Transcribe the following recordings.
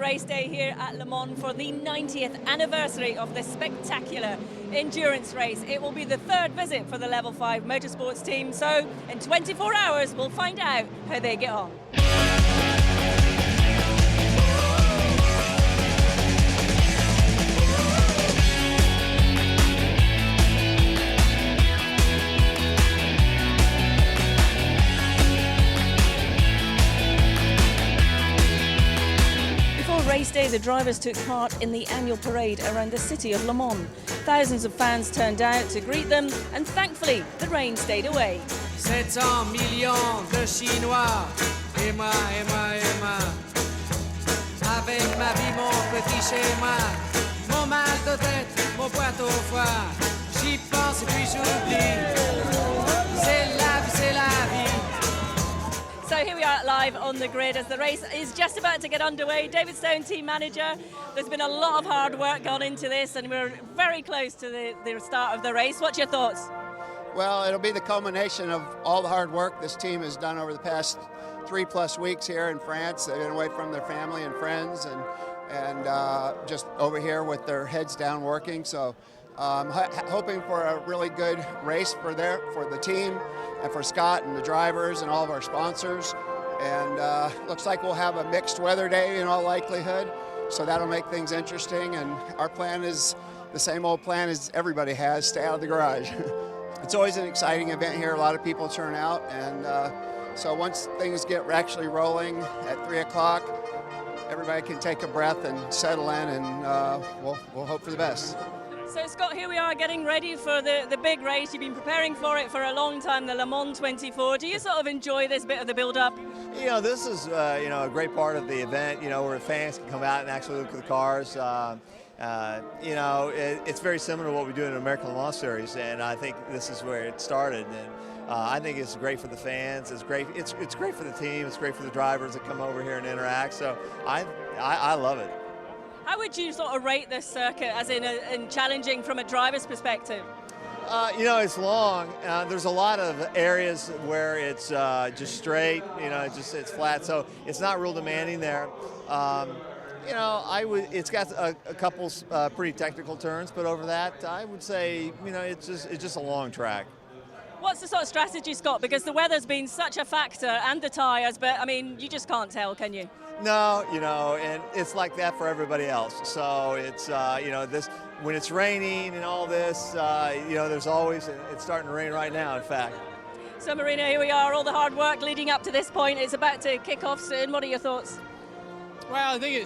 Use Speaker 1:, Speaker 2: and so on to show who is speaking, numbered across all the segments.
Speaker 1: race day here at Le Mans for the 90th anniversary of this spectacular endurance race. It will be the third visit for the Level 5 Motorsports team, so in 24 hours we'll find out how they get on. Race day, the drivers took part in the annual parade around the city of Le Mans. Thousands of fans turned out to greet them, and thankfully, the rain stayed away.
Speaker 2: 700 millions de Chinois, et moi, et moi, et moi. Avec ma vie, mon petit schéma, mon mal de tête, mon boîte au foie. J'y pense et puis j'oublie. C'est la vie, c'est la vie.
Speaker 1: So here we are live on the grid as the race is just about to get underway. David Stone, team manager. There's been a lot of hard work gone into this and we're very close to the start of the race. What's your thoughts?
Speaker 3: Well, it'll be the culmination of all the hard work this team has done over the past 3+ weeks here in France. They've been away from their family and friends and just over here with their heads down working. So hoping for a really good race for the team and for Scott and the drivers and all of our sponsors. And looks like we'll have a mixed weather day in all likelihood, so that'll make things interesting. And our plan is the same old plan as everybody has: stay out of the garage. It's always an exciting event here. A lot of people turn out, and so once things get actually rolling at 3 o'clock, everybody can take a breath and settle in, and we'll hope for the best.
Speaker 1: So Scott, here we are getting ready for the big race. You've been preparing for it for a long time, the Le Mans 24. Do you sort of enjoy this bit of the build-up?
Speaker 4: You know, this is a great part of the event, where fans can come out and actually look at the cars. It's very similar to what we do in the American Le Mans Series, and I think this is where it started. And I think it's great for the fans. It's great. It's great for the team. It's great for the drivers that come over here and interact. So I love it.
Speaker 1: How would you sort of rate this circuit, as in challenging from a driver's perspective?
Speaker 4: It's long. There's a lot of areas where it's just straight. It's flat, so it's not real demanding there. It's got a couple pretty technical turns, but over that, I would say, it's just a long track.
Speaker 1: What's the sort of strategy, Scott? Because the weather's been such a factor, and the tyres, but I mean, you just can't tell, can you?
Speaker 4: No, and it's like that for everybody else. So it's, this when it's raining and all this, there's always, it's starting to rain right now, in fact.
Speaker 1: So Marina, here we are, all the hard work leading up to this point. It's about to kick off soon. What are your thoughts?
Speaker 5: Well, I think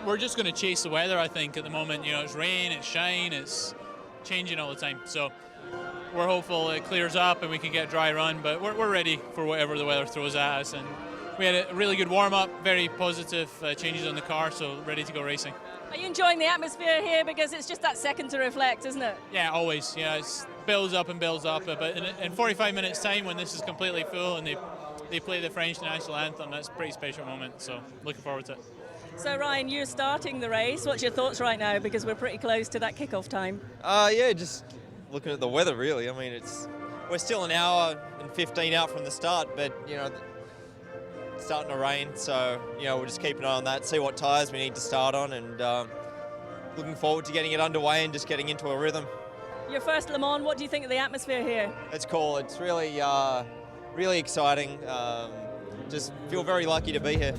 Speaker 5: we're just going to chase the weather, I think, at the moment. It's rain, it's shine, it's changing all the time. So we're hopeful it clears up and we can get a dry run, but we're ready for whatever the weather throws at us. And we had a really good warm-up, very positive changes on the car, so ready to go racing.
Speaker 1: Are you enjoying the atmosphere here? Because it's just that second to reflect, isn't it?
Speaker 5: Yeah, always. Yeah, it builds up and builds up. But in 45 minutes' time, when this is completely full and they play the French national anthem, that's a pretty special moment, so looking forward to it.
Speaker 1: So Ryan, you're starting the race. What's your thoughts right now? Because we're pretty close to that kickoff time.
Speaker 6: Just looking at the weather, really. I mean, we're still an hour and 15 out from the start, but, it's starting to rain, so, we'll just keep an eye on that, see what tyres we need to start on, and looking forward to getting it underway and just getting into a rhythm.
Speaker 1: Your first Le Mans, what do you think of the atmosphere here?
Speaker 6: It's cool. It's really, really exciting. Just feel very lucky to be here.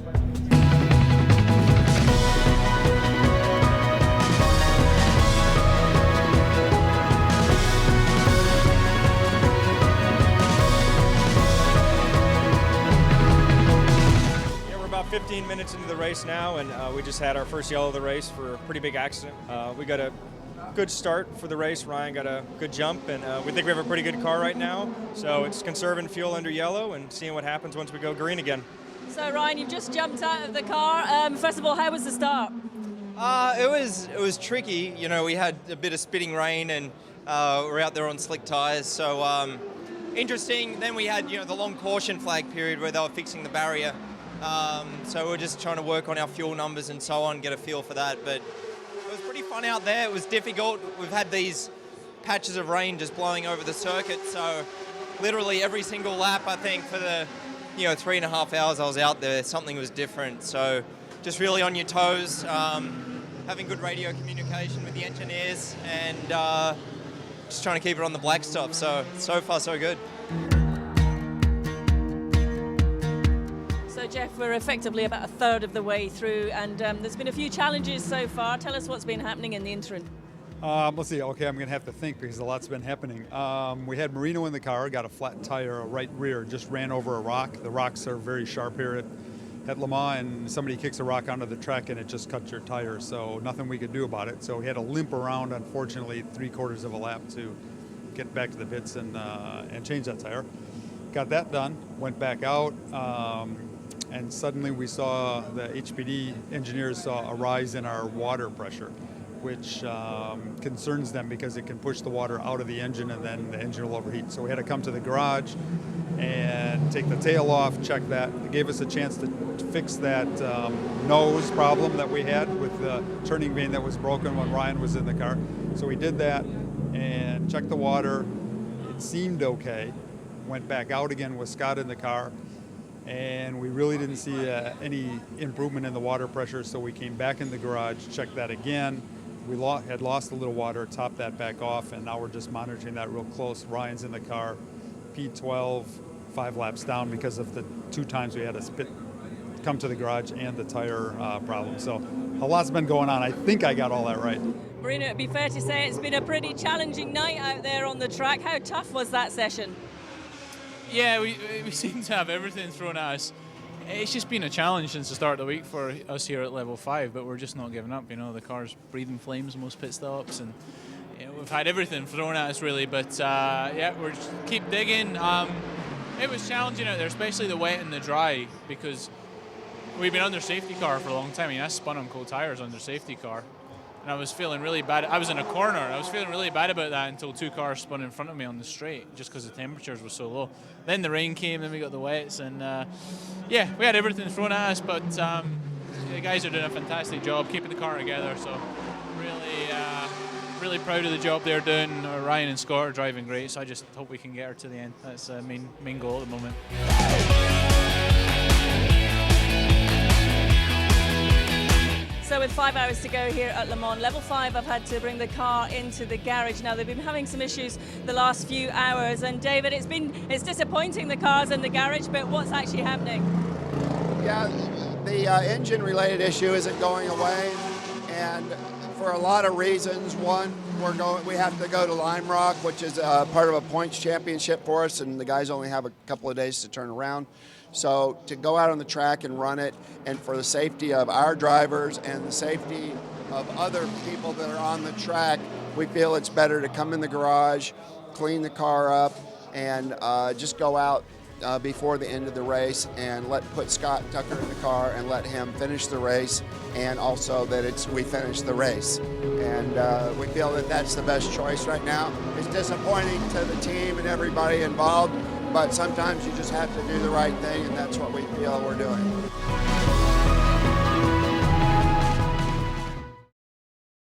Speaker 7: About 15 minutes into the race now, and we just had our first yellow of the race for a pretty big accident. We got a good start for the race. Ryan got a good jump, and we think we have a pretty good car right now. So it's conserving fuel under yellow and seeing what happens once we go green again.
Speaker 1: So Ryan, you've just jumped out of the car. First of all, how was the start?
Speaker 6: It was tricky. We had a bit of spitting rain, and we're out there on slick tyres. So interesting. Then we had the long caution flag period where they were fixing the barrier. So we're just trying to work on our fuel numbers and so on, get a feel for that. But it was pretty fun out there. It was difficult. We've had these patches of rain just blowing over the circuit. So literally every single lap, I think, for the 3.5 hours I was out there, something was different. So just really on your toes, having good radio communication with the engineers, and just trying to keep it on the black stuff. So far, so good.
Speaker 1: So Jeff, we're effectively about a third of the way through, and there's been a few challenges so far. Tell us what's been happening in the interim.
Speaker 8: Let's see. Okay, I'm going to have to think because a lot's been happening. We had Marino in the car, got a flat tire, a right rear, just ran over a rock. The rocks are very sharp here at Le Mans, and somebody kicks a rock onto the track and it just cuts your tire, so nothing we could do about it. So we had to limp around, unfortunately, 3/4 of a lap to get back to the pits and change that tire. Got that done, went back out, and suddenly we saw the HPD engineers saw a rise in our water pressure, which concerns them because it can push the water out of the engine and then the engine will overheat. So we had to come to the garage and take the tail off, check that. It gave us a chance to fix that nose problem that we had with the turning vane that was broken when Ryan was in the car. So we did that and checked the water. It seemed okay. Went back out again with Scott in the car, and we really didn't see any improvement in the water pressure, so we came back in the garage, checked that again. We had lost a little water, topped that back off, and now we're just monitoring that real close. Ryan's in the car, P12, 5 laps down because of the 2 times we had to come to the garage and the tire problem. So a lot's been going on. I think I got all that right.
Speaker 1: Marino, it'd be fair to say it's been a pretty challenging night out there on the track. How tough was that session?
Speaker 5: Yeah, we seem to have everything thrown at us. It's just been a challenge since the start of the week for us here at level 5, but we're just not giving up. You know, the car's breathing flames most pit stops, and you know, we've had everything thrown at us really. But yeah, we're just keep digging. It was challenging out there, especially the wet and the dry, because we've been under safety car for a long time. I mean, I spun on cold tires under safety car, and I was feeling really bad. I was in a corner. I was feeling really bad about that until 2 cars spun in front of me on the straight, just because the temperatures were so low. Then the rain came, then we got the wets, and yeah, we had everything thrown at us, but the guys are doing a fantastic job keeping the car together, so really proud of the job they're doing. Ryan and Scott are driving great, so I just hope we can get her to the end. That's the main goal at the moment.
Speaker 1: So with 5 hours to go here at Le Mans, level 5, I've had to bring the car into the garage. Now they've been having some issues the last few hours, and David, it's disappointing, the car's in the garage, but what's actually happening?
Speaker 3: Yeah, the engine-related issue isn't going away, and for a lot of reasons. One, we have to go to Lime Rock, which is part of a points championship for us, and the guys only have a couple of days to turn around. So to go out on the track and run it, and for the safety of our drivers and the safety of other people that are on the track, we feel it's better to come in the garage, clean the car up, and just go out before the end of the race and put Scott Tucker in the car and let him finish the race, and also that we finish the race. And we feel that that's the best choice right now. It's disappointing to the team and everybody involved, but sometimes you just have to do the right thing, and that's what we feel we're doing.